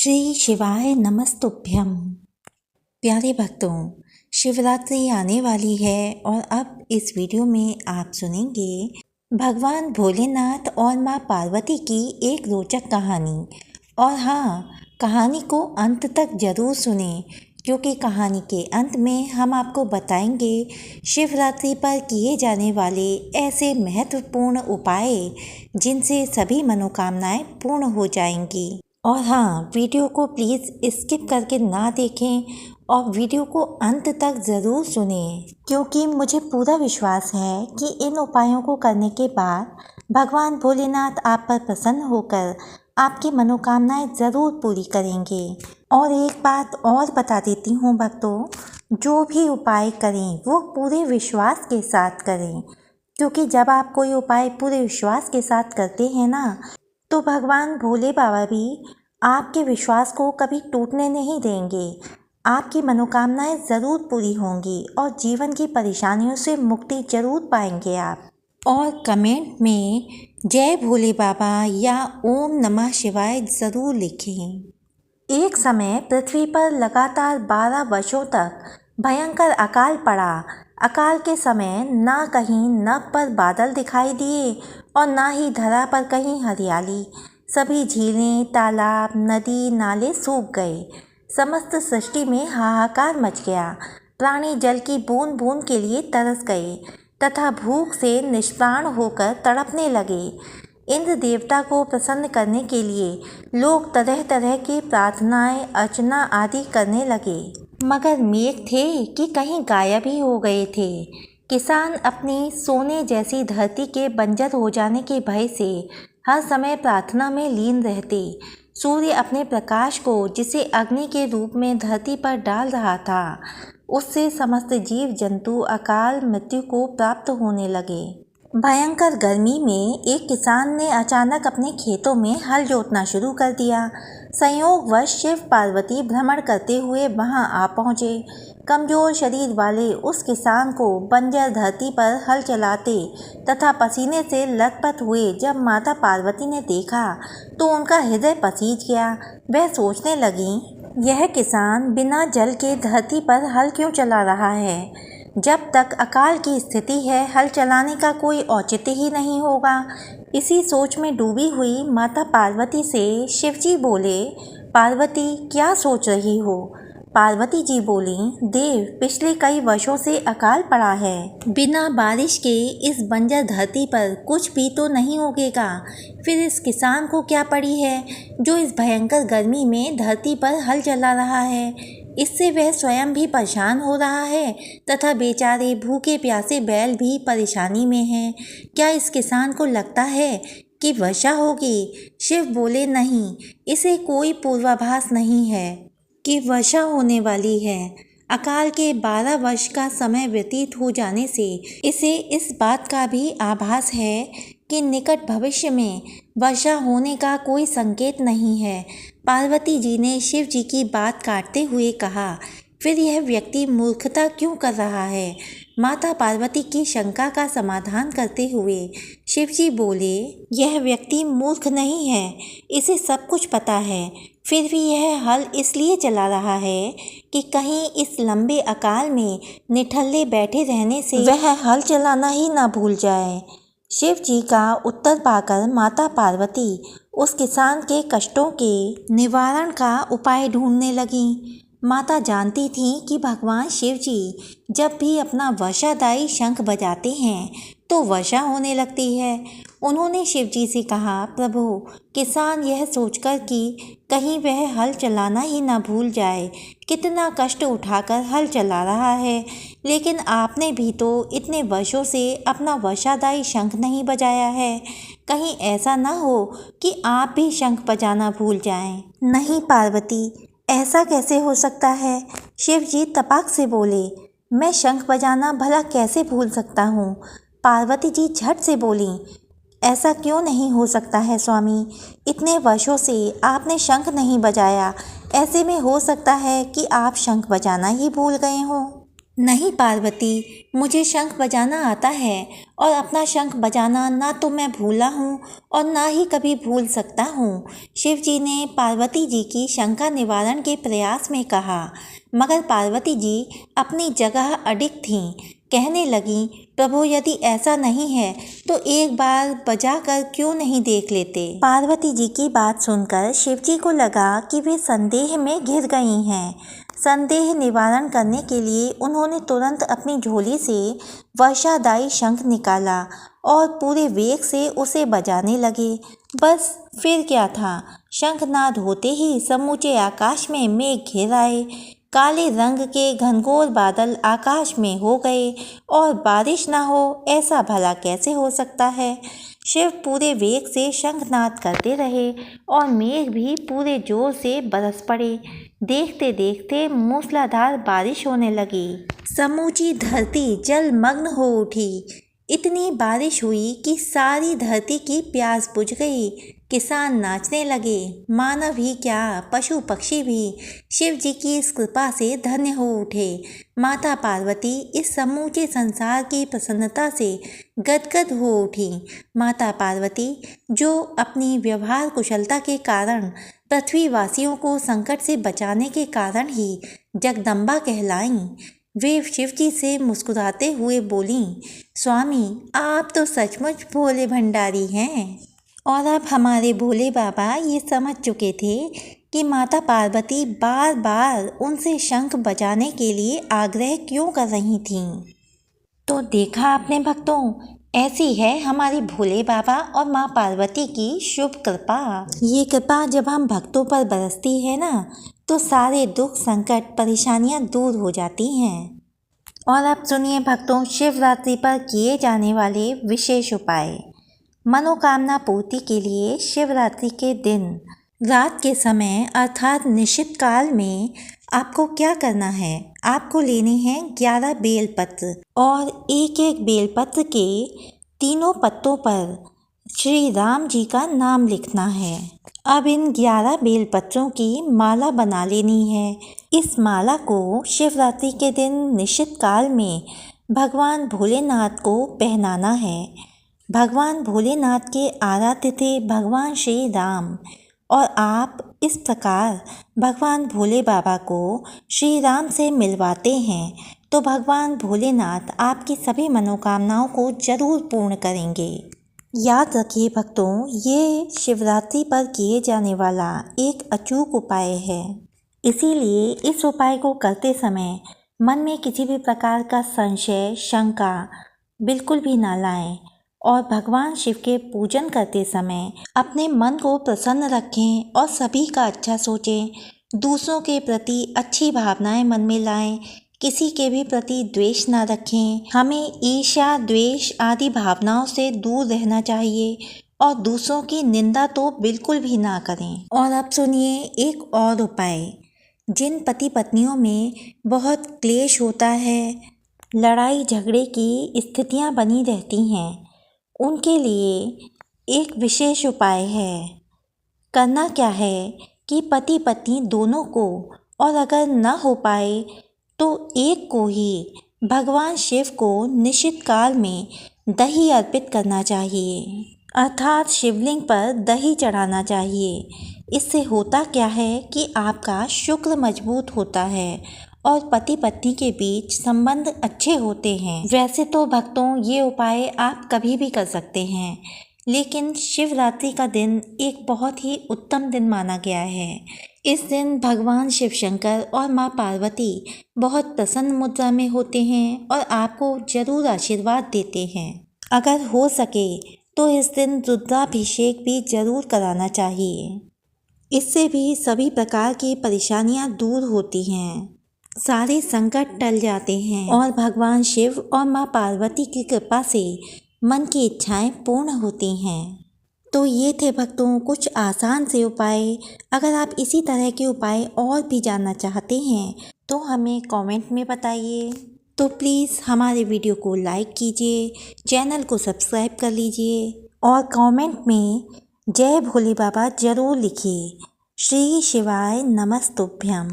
श्री शिवाय नमस्तुभ्यम। प्यारे भक्तों, शिवरात्रि आने वाली है और अब इस वीडियो में आप सुनेंगे भगवान भोलेनाथ और माँ पार्वती की एक रोचक कहानी। और हाँ, कहानी को अंत तक जरूर सुने क्योंकि कहानी के अंत में हम आपको बताएंगे शिवरात्रि पर किए जाने वाले ऐसे महत्वपूर्ण उपाय जिनसे सभी मनोकामनाएं पूर्ण हो जाएंगी। और हाँ, वीडियो को प्लीज़ स्किप करके ना देखें और वीडियो को अंत तक ज़रूर सुनें क्योंकि मुझे पूरा विश्वास है कि इन उपायों को करने के बाद भगवान भोलेनाथ आप पर प्रसन्न होकर आपकी मनोकामनाएं ज़रूर पूरी करेंगे। और एक बात और बता देती हूँ भक्तों, जो भी उपाय करें वो पूरे विश्वास के साथ करें क्योंकि जब आप कोई उपाय पूरे विश्वास के साथ करते हैं ना, तो भगवान भोले बाबा भी आपके विश्वास को कभी टूटने नहीं देंगे। आपकी मनोकामनाएं ज़रूर पूरी होंगी और जीवन की परेशानियों से मुक्ति ज़रूर पाएंगे आप। और कमेंट में जय भोले बाबा या ओम नमः शिवाय ज़रूर लिखें। एक समय पृथ्वी पर लगातार 12 वर्षों तक भयंकर अकाल पड़ा। अकाल के समय ना कहीं नभ पर बादल दिखाई दिए और ना ही धरा पर कहीं हरियाली। सभी झीलें, तालाब, नदी, नाले सूख गए। समस्त सृष्टि में हाहाकार मच गया। प्राणी जल की बूंद बूंद के लिए तरस गए तथा भूख से निष्प्राण होकर तड़पने लगे। इंद्र देवता को प्रसन्न करने के लिए लोग तरह तरह की प्रार्थनाएं, अर्चना आदि करने लगे, मगर मेघ थे कि कहीं गायब ही हो गए थे। किसान अपनी सोने जैसी धरती के बंजर हो जाने के भय से हर समय प्रार्थना में लीन रहते। सूर्य अपने प्रकाश को जिसे अग्नि के रूप में धरती पर डाल रहा था, उससे समस्त जीव जंतु अकाल मृत्यु को प्राप्त होने लगे। भयंकर गर्मी में एक किसान ने अचानक अपने खेतों में हल जोतना शुरू कर दिया। संयोगवश शिव पार्वती भ्रमण करते हुए वहां आ पहुंचे। कमजोर शरीर वाले उस किसान को बंजर धरती पर हल चलाते तथा पसीने से लथपथ हुए जब माता पार्वती ने देखा तो उनका हृदय पसीज गया। वह सोचने लगी, यह किसान बिना जल के धरती पर हल क्यों चला रहा है? जब तक अकाल की स्थिति है, हल चलाने का कोई औचित्य ही नहीं होगा। इसी सोच में डूबी हुई माता पार्वती से शिवजी बोले, पार्वती क्या सोच रही हो? पार्वती जी बोली, देव, पिछले कई वर्षों से अकाल पड़ा है। बिना बारिश के इस बंजर धरती पर कुछ भी तो नहीं उगेगा। फिर इस किसान को क्या पड़ी है जो इस भयंकर गर्मी में धरती पर हल चला रहा है? इससे वह स्वयं भी परेशान हो रहा है तथा बेचारे भूखे प्यासे बैल भी परेशानी में हैं। क्या इस किसान को लगता है कि वर्षा होगी? शिव बोले, नहीं, इसे कोई पूर्वाभास नहीं है कि वर्षा होने वाली है। अकाल के 12 वर्ष का समय व्यतीत हो जाने से इसे इस बात का भी आभास है कि निकट भविष्य में वर्षा होने का कोई संकेत नहीं है। पार्वती जी ने शिव जी की बात काटते हुए कहा, फिर यह व्यक्ति मूर्खता क्यों कर रहा है? माता पार्वती की शंका का समाधान करते हुए शिव जी बोले, यह व्यक्ति मूर्ख नहीं है, इसे सब कुछ पता है। फिर भी यह हल इसलिए चला रहा है कि कहीं इस लंबे अकाल में निठल्ले बैठे रहने से वह हल चलाना ही ना भूल जाए। शिव जी का उत्तर पाकर माता पार्वती उस किसान के कष्टों के निवारण का उपाय ढूंढने लगी। माता जानती थी कि भगवान शिव जी जब भी अपना वर्षादायी शंख बजाते हैं तो वर्षा होने लगती है। उन्होंने शिव जी से कहा, प्रभु, किसान यह सोचकर कि कहीं वह हल चलाना ही ना भूल जाए, कितना कष्ट उठाकर हल चला रहा है, लेकिन आपने भी तो इतने वर्षों से अपना वर्षादायी शंख नहीं बजाया है। कहीं ऐसा ना हो कि आप भी शंख बजाना भूल जाएं। नहीं पार्वती, ऐसा कैसे हो सकता है? शिव जी तपाक से बोले, मैं शंख बजाना भला कैसे भूल सकता हूँ? पार्वती जी झट से बोली, ऐसा क्यों नहीं हो सकता है स्वामी? इतने वर्षों से आपने शंख नहीं बजाया, ऐसे में हो सकता है कि आप शंख बजाना ही भूल गए हों। नहीं पार्वती, मुझे शंख बजाना आता है और अपना शंख बजाना ना तो मैं भूला हूँ और ना ही कभी भूल सकता हूँ। शिव जी ने पार्वती जी की शंका निवारण के प्रयास में कहा, मगर पार्वती जी अपनी जगह अडिग थीं। कहने लगीं, प्रभु यदि ऐसा नहीं है तो एक बार बजा कर क्यों नहीं देख लेते। पार्वती जी की बात सुनकर शिव जी को लगा कि वे संदेह में घिर गई हैं। संदेह निवारण करने के लिए उन्होंने तुरंत अपनी झोली से वर्षादायी शंख निकाला और पूरे वेग से उसे बजाने लगे। बस फिर क्या था, शंखनाद होते ही समूचे आकाश में मेघ घिर आए। काले रंग के घनघोर बादल आकाश में हो गए और बारिश ना हो ऐसा भला कैसे हो सकता है। शिव पूरे वेग से शंखनाद करते रहे और मेघ भी पूरे जोर से बरस पड़े। देखते देखते मूसलाधार बारिश होने लगी। समूची धरती जलमग्न हो उठी। इतनी बारिश हुई कि सारी धरती की प्यास बुझ गई। किसान नाचने लगे, मानव ही क्या पशु पक्षी भी शिव जी की इस कृपा से धन्य हो उठे। माता पार्वती इस समूचे संसार की प्रसन्नता से गदगद हो उठी। माता पार्वती जो अपनी व्यवहार कुशलता के कारण पृथ्वीवासियों को संकट से बचाने के कारण ही जगदम्बा कहलाईं, वे शिव जी से मुस्कुराते हुए बोलीं, स्वामी आप तो सचमुच भोले भंडारी हैं। और अब हमारे भोले बाबा ये समझ चुके थे कि माता पार्वती बार बार उनसे शंख बजाने के लिए आग्रह क्यों कर रही थीं। तो देखा आपने भक्तों, ऐसी है हमारी भोले बाबा और माँ पार्वती की शुभ कृपा। ये कृपा जब हम भक्तों पर बरसती है ना, तो सारे दुख संकट परेशानियाँ दूर हो जाती हैं। और अब सुनिए भक्तों, शिवरात्रि पर किए जाने वाले विशेष उपाय। मनोकामना पूर्ति के लिए शिवरात्रि के दिन रात के समय अर्थात निश्चित काल में आपको क्या करना है, आपको लेने हैं 11 बेलपत्र और एक एक बेलपत्र के तीनों पत्तों पर श्री राम जी का नाम लिखना है। अब इन 11 बेलपत्रों की माला बना लेनी है। इस माला को शिवरात्रि के दिन निश्चित काल में भगवान भोलेनाथ को पहनाना है। भगवान भोलेनाथ के आराध्य थे भगवान श्री राम और आप इस प्रकार भगवान भोले बाबा को श्री राम से मिलवाते हैं तो भगवान भोलेनाथ आपकी सभी मनोकामनाओं को जरूर पूर्ण करेंगे। याद रखिए भक्तों, ये शिवरात्रि पर किए जाने वाला एक अचूक उपाय है। इसीलिए इस उपाय को करते समय मन में किसी भी प्रकार का संशय शंका बिल्कुल भी ना लाएं और भगवान शिव के पूजन करते समय अपने मन को प्रसन्न रखें और सभी का अच्छा सोचें। दूसरों के प्रति अच्छी भावनाएं मन में लाएं, किसी के भी प्रति द्वेष ना रखें। हमें ईर्ष्या द्वेष आदि भावनाओं से दूर रहना चाहिए और दूसरों की निंदा तो बिल्कुल भी ना करें। और अब सुनिए एक और उपाय। जिन पति पत्नियों में बहुत क्लेश होता है, लड़ाई झगड़े की स्थितियां बनी रहती हैं, उनके लिए एक विशेष उपाय है। करना क्या है कि पति पत्नी दोनों को, और अगर न हो पाए तो एक को ही भगवान शिव को निश्चित काल में दही अर्पित करना चाहिए, अर्थात शिवलिंग पर दही चढ़ाना चाहिए। इससे होता क्या है कि आपका शुक्र मजबूत होता है और पति पत्नी के बीच संबंध अच्छे होते हैं। वैसे तो भक्तों ये उपाय आप कभी भी कर सकते हैं, लेकिन शिवरात्रि का दिन एक बहुत ही उत्तम दिन माना गया है। इस दिन भगवान शिव शंकर और माँ पार्वती बहुत प्रसन्न मुद्रा में होते हैं और आपको जरूर आशीर्वाद देते हैं। अगर हो सके तो इस दिन रुद्राभिषेक भी जरूर कराना चाहिए। इससे भी सभी प्रकार की परेशानियाँ दूर होती हैं, सारे संकट टल जाते हैं और भगवान शिव और माँ पार्वती की कृपा से मन की इच्छाएं पूर्ण होती हैं। तो ये थे भक्तों कुछ आसान से उपाय। अगर आप इसी तरह के उपाय और भी जानना चाहते हैं तो हमें कमेंट में बताइए। तो प्लीज़ हमारे वीडियो को लाइक कीजिए, चैनल को सब्सक्राइब कर लीजिए और कमेंट में जय भोले बाबा जरूर लिखिए। श्री शिवाय नमस्तुभ्यम।